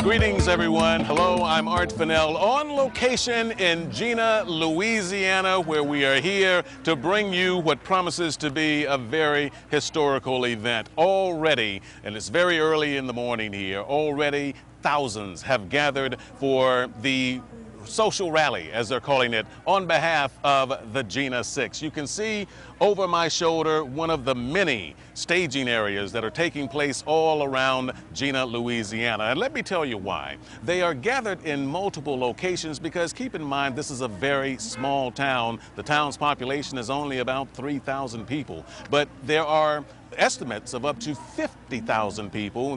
Greetings, everyone. Hello, I'm Art Fennell on location in Jena, Louisiana, where we are here to bring you what promises to be a very historical event. Already, and it's very early in the morning here, already thousands have gathered for the social rally, as they're calling it, on behalf of the Jena 6. You can see over my shoulder one of the many staging areas that are taking place all around Jena, Louisiana. And let me tell you why. They are gathered in multiple locations because, keep in mind, this is a very small town. The town's population is only about 3,000 people, but there are estimates of up to 50,000 people,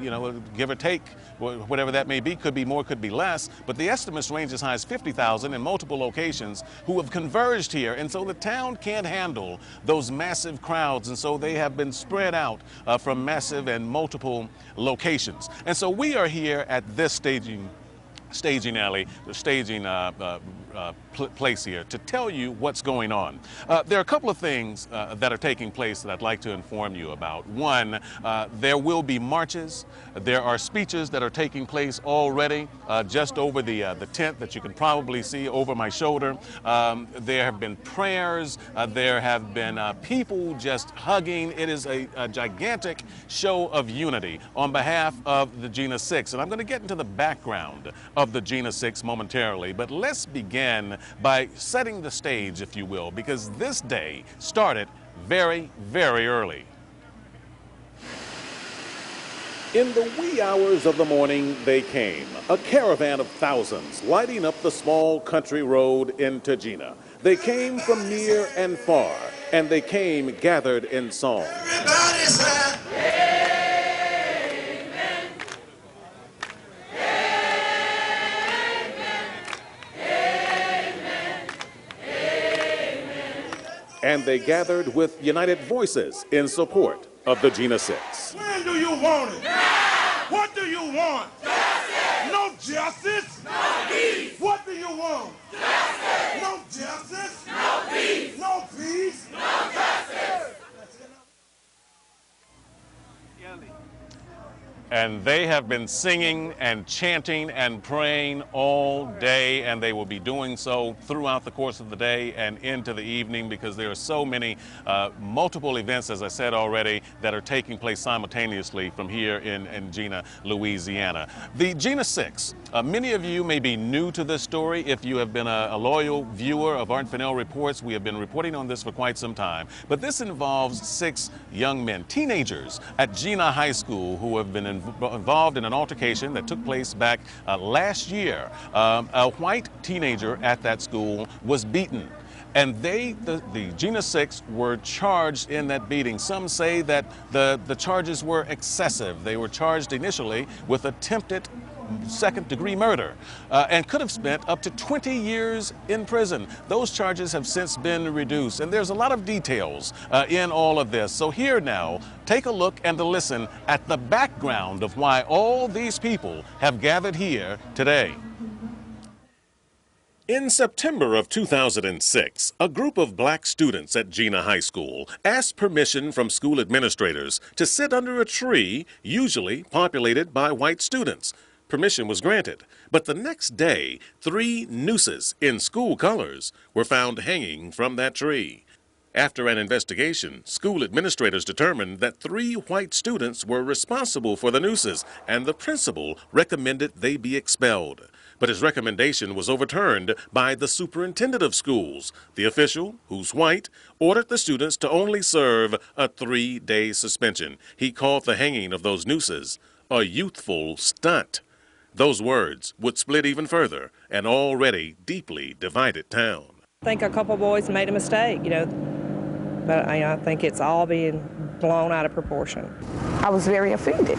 you know, give or take, whatever that may be, could be more, could be less, but the estimates range as high as 50,000 in multiple locations who have converged here. And so the town can't handle those massive crowds, and so they have been spread out from massive and multiple locations. And so we are here at this staging alley, the staging place here, to tell you what's going on. There are a couple of things that are taking place that I'd like to inform you about. One, there will be marches. There are speeches that are taking place already just over the tent that you can probably see over my shoulder. There have been prayers. There have been people just hugging. It is a gigantic show of unity on behalf of the Jena 6. And I'm going to get into the background of the Jena 6 momentarily, but let's begin by setting the stage, if you will, because this day started very, very early. In the wee hours of the morning, they came, a caravan of thousands lighting up the small country road into Jena. They came from near and far, and they came gathered in song. Everybody said, yeah. And they gathered with united voices in support of the Jena 6. When do you want it? Now! What do you want? Justice! No justice? No peace! What do you want? Justice! No justice? No peace! No peace? No justice! And they have been singing and chanting and praying all day, and they will be doing so throughout the course of the day and into the evening, because there are so many multiple events, as I said already, that are taking place simultaneously from here in Jena, Louisiana. The Jena 6, many of you may be new to this story. If you have been a loyal viewer of Art Fennell Reports, we have been reporting on this for quite some time. But this involves 6 young men, teenagers at Jena High School, who have been involved in an altercation that took place back last year. A white teenager at that school was beaten, and the Jena 6 were charged in that beating. Some say that the charges were excessive. They were charged initially with attempted second-degree murder and could have spent up to 20 years in prison. Those charges have since been reduced, and there's a lot of details in all of this. So here now, take a look and listen at the background of why all these people have gathered here today. In September of 2006, a group of black students at Jena High School asked permission from school administrators to sit under a tree, usually populated by white students. Permission was granted, but the next day, 3 nooses in school colors were found hanging from that tree. After an investigation, school administrators determined that 3 white students were responsible for the nooses, and the principal recommended they be expelled. But his recommendation was overturned by the superintendent of schools. The official, who's white, ordered the students to only serve a 3-day suspension. He called the hanging of those nooses a youthful stunt. Those words would split even further an already deeply divided town. I think a couple boys made a mistake, you know, but I think it's all being blown out of proportion. I was very offended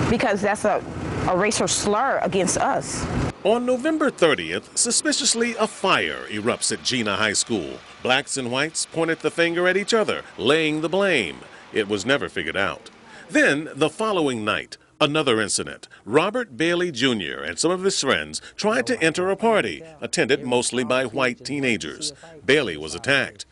because that's a racial slur against us. On November 30th, suspiciously, a fire erupts at Jena High School. Blacks and whites pointed the finger at each other, laying the blame. It was never figured out. Then, the following night, another incident. Robert Bailey Jr. and some of his friends tried to enter a party, attended mostly by white teenagers. Bailey was attacked.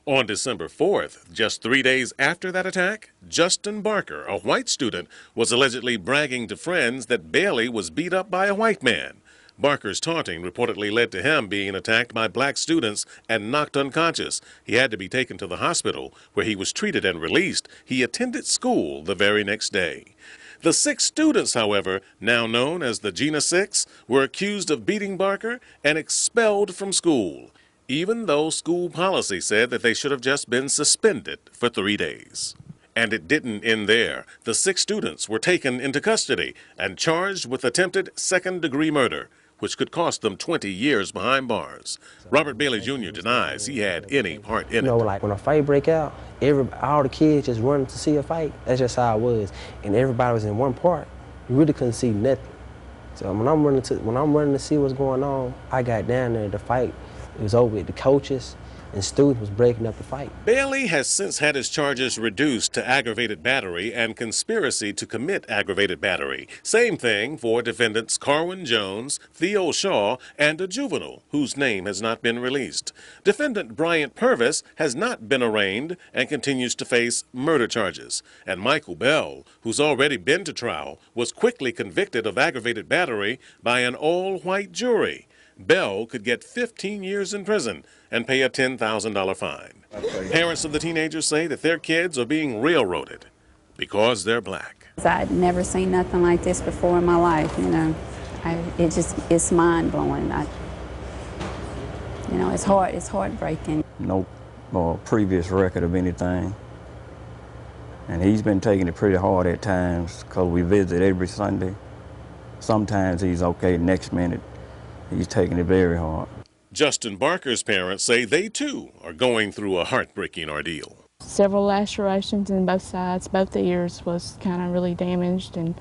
On December 4th, just 3 days after that attack, Justin Barker, a white student, was allegedly bragging to friends that Bailey was beat up by a white man. Barker's taunting reportedly led to him being attacked by black students and knocked unconscious. He had to be taken to the hospital, where he was treated and released. He attended school the very next day. The 6 students, however, now known as the Jena 6, were accused of beating Barker and expelled from school, even though school policy said that they should have just been suspended for 3 days. And it didn't end there. The 6 students were taken into custody and charged with attempted second-degree murder, which could cost them 20 years behind bars. Robert Bailey Jr. denies he had any part in it. You know, like when a fight break out, all the kids just running to see a fight. That's just how it was. And everybody was in one part. You really couldn't see nothing. So when I'm running to see what's going on, I got down there to fight. It was over with. The coaches and students was breaking up the fight. Bailey has since had his charges reduced to aggravated battery and conspiracy to commit aggravated battery. Same thing for defendants Carwin Jones, Theo Shaw, and a juvenile whose name has not been released. Defendant Bryant Purvis has not been arraigned and continues to face murder charges. And Michael Bell, who's already been to trial, was quickly convicted of aggravated battery by an all-white jury. Bell could get 15 years in prison and pay a $10,000 fine. Parents of the teenagers say that their kids are being railroaded because they're black. I'd never seen nothing like this before in my life, you know. It's mind-blowing. You know, it's heartbreaking. No previous record of anything. And he's been taking it pretty hard at times because we visit every Sunday. Sometimes he's okay, next minute he's taking it very hard. Justin Barker's parents say they, too, are going through a heartbreaking ordeal. Several lacerations in both sides. Both the ears was kind of really damaged, and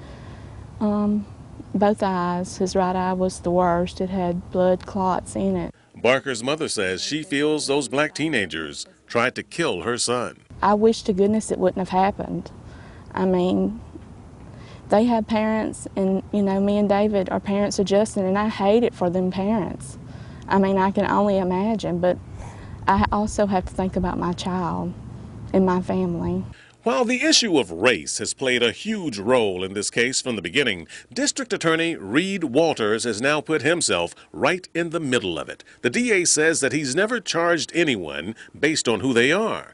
both eyes. His right eye was the worst. It had blood clots in it. Barker's mother says she feels those black teenagers tried to kill her son. I wish to goodness it wouldn't have happened. I mean, they have parents, and, you know, me and David are parents of Justin, and I hate it for them parents. I mean, I can only imagine, but I also have to think about my child and my family. While the issue of race has played a huge role in this case from the beginning, District Attorney Reed Walters has now put himself right in the middle of it. The DA says that he's never charged anyone based on who they are.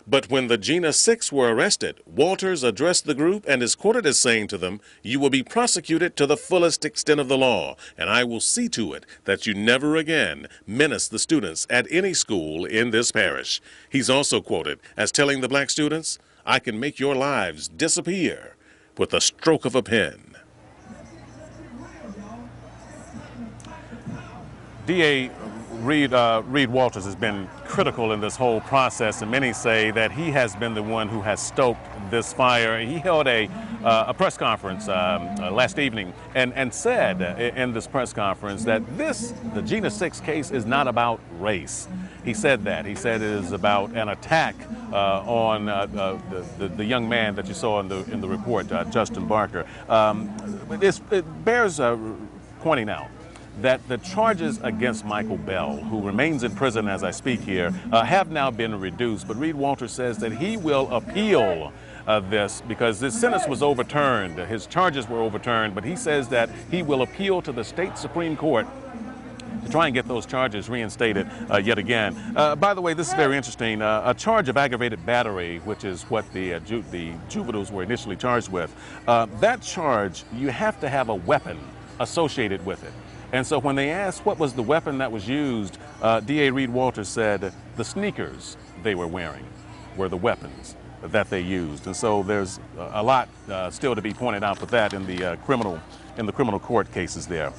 But when the Jena 6 were arrested, Walters addressed the group and is quoted as saying to them, "You will be prosecuted to the fullest extent of the law, and I will see to it that you never again menace the students at any school in this parish." He's also quoted as telling the black students, "I can make your lives disappear with the stroke of a pen." DA Reed Walters has been critical in this whole process, and many say that he has been the one who has stoked this fire. He held a press conference last evening and said in this press conference that the Jena 6 case is not about race. He said that. He said it is about an attack on the young man that you saw in the report, Justin Barker. It bears pointing out that the charges against Michael Bell, who remains in prison as I speak here, have now been reduced. But Reed Walters says that he will appeal this because this sentence was overturned. His charges were overturned, but he says that he will appeal to the state Supreme Court to try and get those charges reinstated yet again. By the way, this is very interesting. A charge of aggravated battery, which is what the juveniles were initially charged with, that charge, you have to have a weapon associated with it. And so when they asked what was the weapon that was used, DA Reed Walters said the sneakers they were wearing were the weapons that they used. And so there's a lot still to be pointed out with that in the criminal court cases there.